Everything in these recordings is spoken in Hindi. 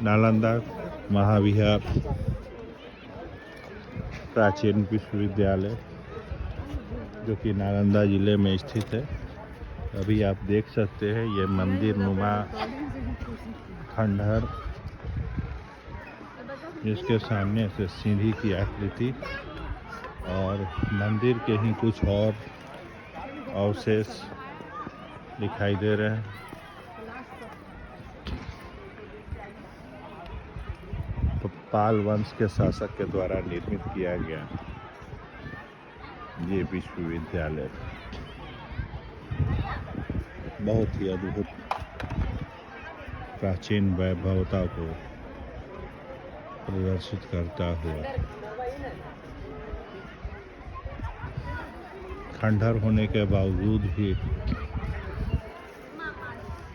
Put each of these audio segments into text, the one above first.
नालंदा महाविहार प्राचीन विश्वविद्यालय जो कि नालंदा जिले में स्थित है। अभी आप देख सकते हैं ये मंदिर नुमा खंडहर, जिसके सामने से सीढ़ी की आकृति और मंदिर के ही कुछ और अवशेष दिखाई दे रहे हैं। तो पाल वंश के शासक के द्वारा निर्मित किया गया ये विश्वविद्यालय बहुत ही अद्भुत प्राचीन वैभवता को प्रदर्शित करता हुआ, खंडहर होने के बावजूद भी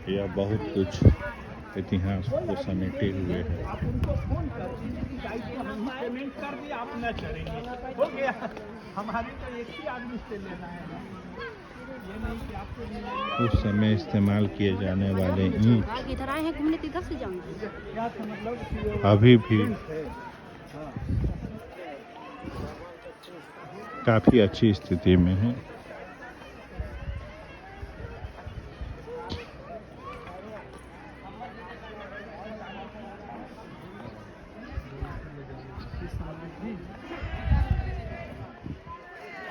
यह बहुत कुछ इतिहास को समेटे हुए है। उस समय इस्तेमाल किए जाने वाले ईंट अभी भी काफी अच्छी स्थिति में है।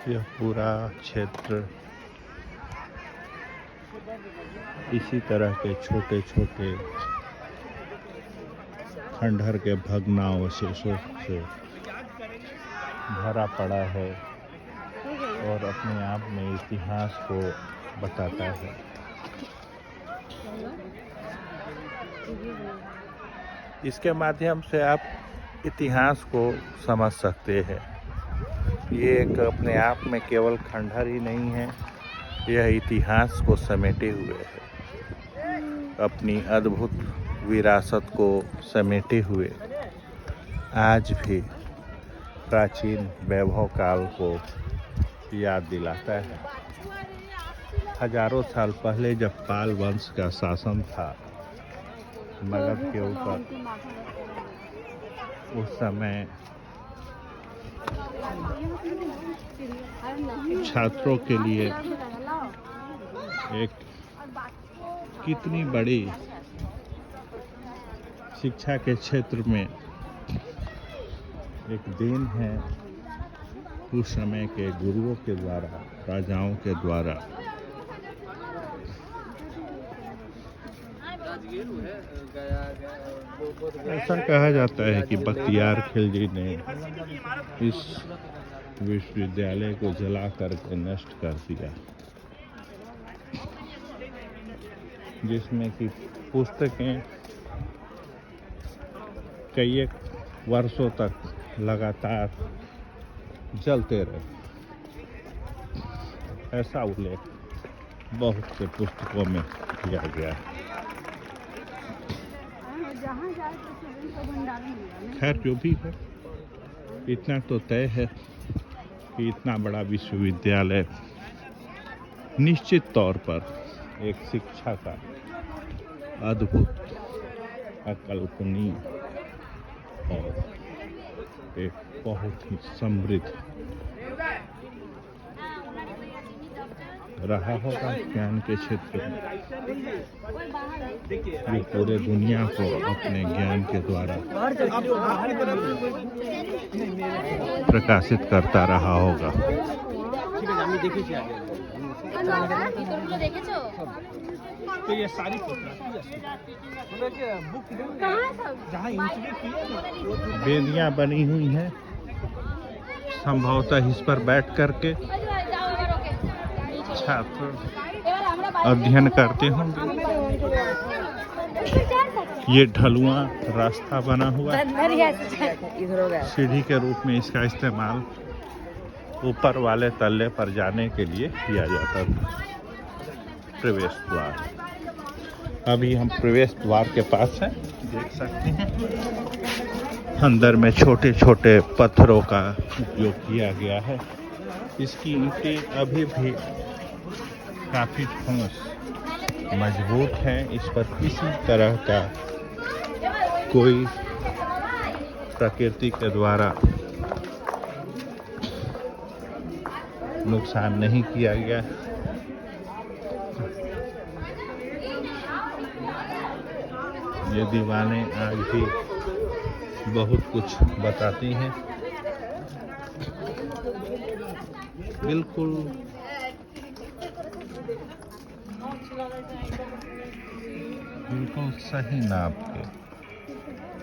यह पूरा क्षेत्र इसी तरह के छोटे छोटे खंडहर के भग्नावशेषों से भरा पड़ा है और अपने आप में इतिहास को बताता है। इसके माध्यम से आप इतिहास को समझ सकते हैं। ये एक अपने आप में केवल खंडहर ही नहीं है, यह इतिहास को समेटे हुए है, अपनी अद्भुत विरासत को समेटे हुए आज भी प्राचीन वैभव काल को याद दिलाता है। हजारों साल पहले जब पाल वंश का शासन था मगध के ऊपर, उस समय छात्रों के लिए एक कितनी बड़ी शिक्षा के क्षेत्र में एक देन है उस समय के गुरुओं के द्वारा, राजाओं के द्वारा। ऐसा कहा जाता है कि बख्तियार खिलजी ने इस विश्वविद्यालय को जला करके नष्ट कर दिया, जिसमें कि पुस्तकें कई एक वर्षों तक लगातार जलते रहे। ऐसा उल्लेख बहुत से पुस्तकों में किया गया है। खैर जो भी है, इतना तो तय है कि इतना बड़ा विश्वविद्यालय निश्चित तौर पर एक शिक्षा का अद्भुत, अकल्पनीय और एक बहुत ही समृद्ध रहा होगा ज्ञान के क्षेत्र में, जो पूरे दुनिया को अपने ज्ञान के द्वारा प्रकाशित करता रहा होगा। तो ये सारी वेदियां बनी हुई हैं, संभवतः इस पर बैठ करके छात्र अध्ययन करते होंगे। ये ढलुआ रास्ता बना हुआ है, सीढ़ी के रूप में इसका इस्तेमाल ऊपर वाले तल्ले पर जाने के लिए किया जाता था। प्रवेश द्वार, अभी हम प्रवेश द्वार के पास हैं, देख सकते हैं अंदर में छोटे छोटे पत्थरों का उपयोग किया गया है। इसकी ईंटें अभी भी काफी ठोस मजबूत हैं, इस पर किसी तरह का कोई प्रकृति के द्वारा नुकसान नहीं किया गया। ये दीवारें आज भी बहुत कुछ बताती हैं। बिल्कुल बिल्कुल सही नाप के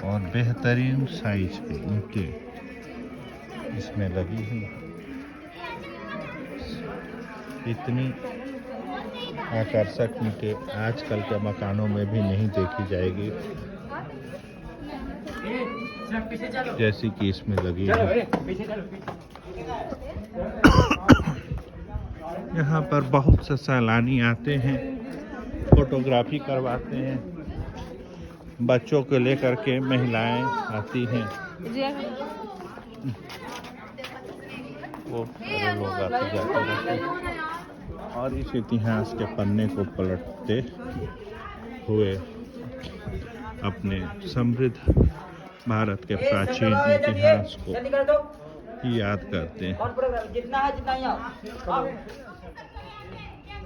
और बेहतरीन साइज के ईंटें इसमें लगी हुई, इतनी आकर्षक ईंटें आजकल के मकानों में भी नहीं देखी जाएगी जैसी कि इसमें लगी है। यहाँ पर बहुत से सैलानी आते हैं, फोटोग्राफी करवाते हैं, बच्चों को लेकर के महिलाएं आती हैं, वो सारे लोग आते जाते रहते हैं और इस इतिहास के पन्ने को पलटते हुए अपने समृद्ध भारत के प्राचीन इतिहास को याद करते हैं।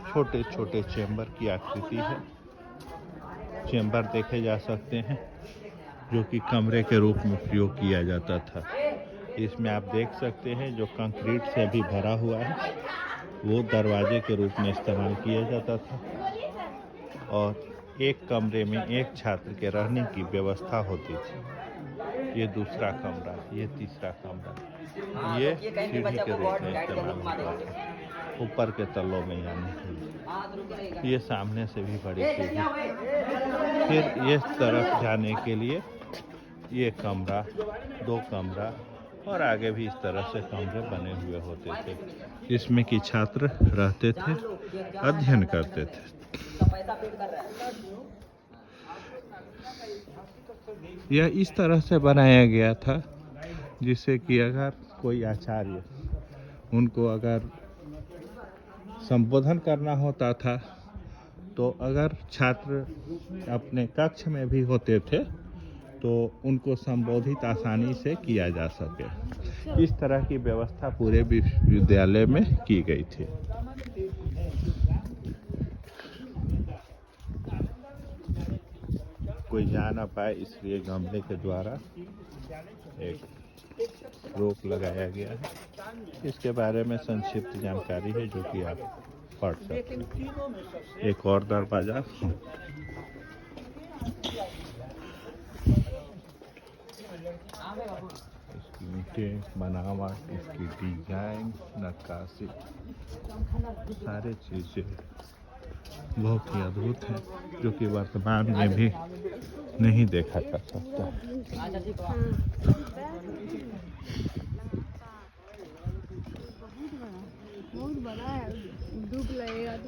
छोटे छोटे चेंबर की आकृति है। चेंबर देखे जा सकते हैं जो कि कमरे के रूप में उपयोग किया जाता था। इसमें आप देख सकते हैं जो कंक्रीट से भी भरा हुआ है वो दरवाजे के रूप में इस्तेमाल किया जाता था और एक कमरे में एक छात्र के रहने की व्यवस्था होती थी। ये दूसरा कमरा, ये तीसरा कमरा, ये सीढ़ी के रूप में इस्तेमाल होता था ऊपर के तलों में जाने के लिए। ये सामने से भी बड़ी सीढ़ी, फिर ये तरफ जाने के लिए ये कमरा, दो कमरा और आगे भी इस तरह से कमरे बने हुए होते थे जिसमें कि छात्र रहते थे, अध्ययन करते थे। यह इस तरह से बनाया गया था जिससे कि अगर कोई आचार्य उनको अगर संबोधन करना होता था तो अगर छात्र अपने कक्ष में भी होते थे तो उनको संबोधित आसानी से किया जा सके। इस तरह की व्यवस्था पूरे विश्वविद्यालय में की गई थी। कोई जा ना पाए इसलिए गमले के द्वारा एक रोक लगाया गया है। इसके बारे में संक्षिप्त जानकारी है जो कि आप पढ़ सकते हैं। एक और दरवाजा, इसकी ईंटें, बनावट, इसकी डिजाइन, नक्काशी, सारे चीजें बहुत ही अद्भुत है जो कि वर्तमान में भी नहीं देखा जा सकता।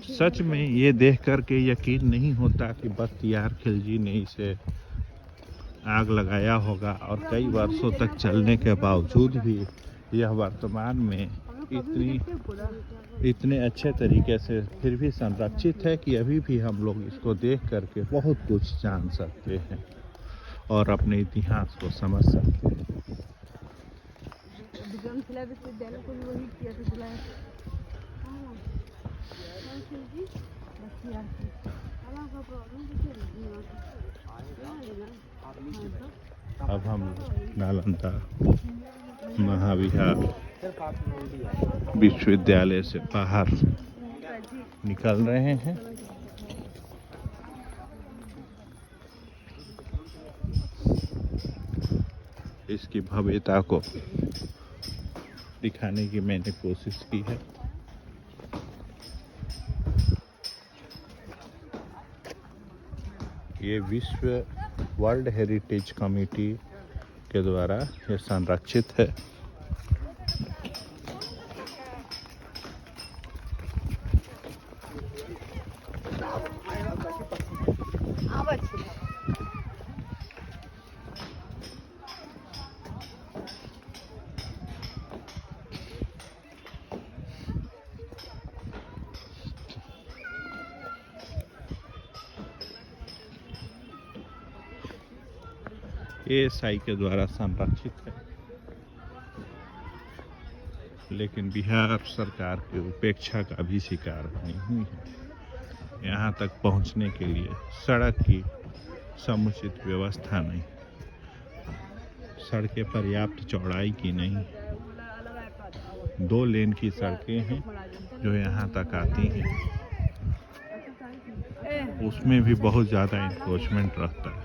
सच में ये देख कर के यकीन नहीं होता कि बख्तियार खिलजी ने इसे आग लगाया होगा और कई वर्षों तक चलने के बावजूद भी यह वर्तमान में इतने अच्छे तरीके से फिर भी संरक्षित है कि अभी भी हम लोग इसको देख करके बहुत कुछ जान सकते हैं और अपने इतिहास को समझ सकते हैं। अब हम नालंदा महाविहार विश्वविद्यालय से बाहर निकल रहे हैं। इसकी भव्यता को दिखाने की मैंने कोशिश की है। ये विश्व वर्ल्ड हेरिटेज कमेटी के द्वारा ये संरक्षित है। ASI के द्वारा संरक्षित है, लेकिन बिहार सरकार की उपेक्षा का भी शिकार बनी हुई है। यहाँ तक पहुँचने के लिए सड़क की समुचित व्यवस्था नहीं, सड़कें पर्याप्त चौड़ाई की नहीं, 2 लेन की सड़कें हैं जो यहाँ तक आती हैं, उसमें भी बहुत ज़्यादा इंक्रोचमेंट रहता है।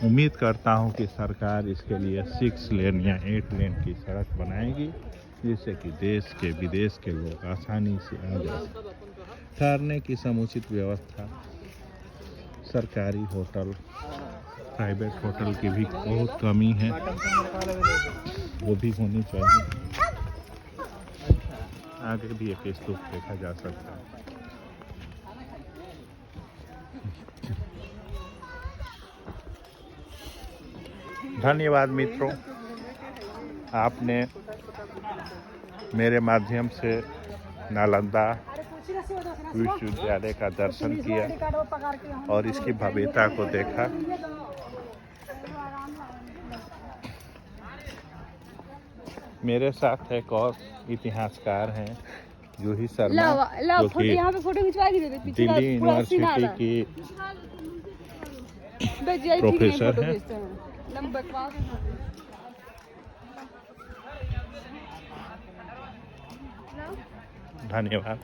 उम्मीद करता हूँ कि सरकार इसके लिए 6 लेन या 8 लेन की सड़क बनाएगी, जिससे कि देश के विदेश के लोग आसानी से आ जा सकें। ठहरने की समुचित व्यवस्था, सरकारी होटल, प्राइवेट होटल की भी बहुत कमी है, वो भी होनी चाहिए। आगे भी एक स्तूप देखा जा सकता है। धन्यवाद मित्रों, आपने मेरे माध्यम से नालंदा विश्वविद्यालय का दर्शन किया और इसकी भव्यता को देखा। मेरे साथ एक और इतिहासकार हैं, जूही शर्मा, जो कि दिल्ली यूनिवर्सिटी की प्रोफेसर हैं। धन्यवाद।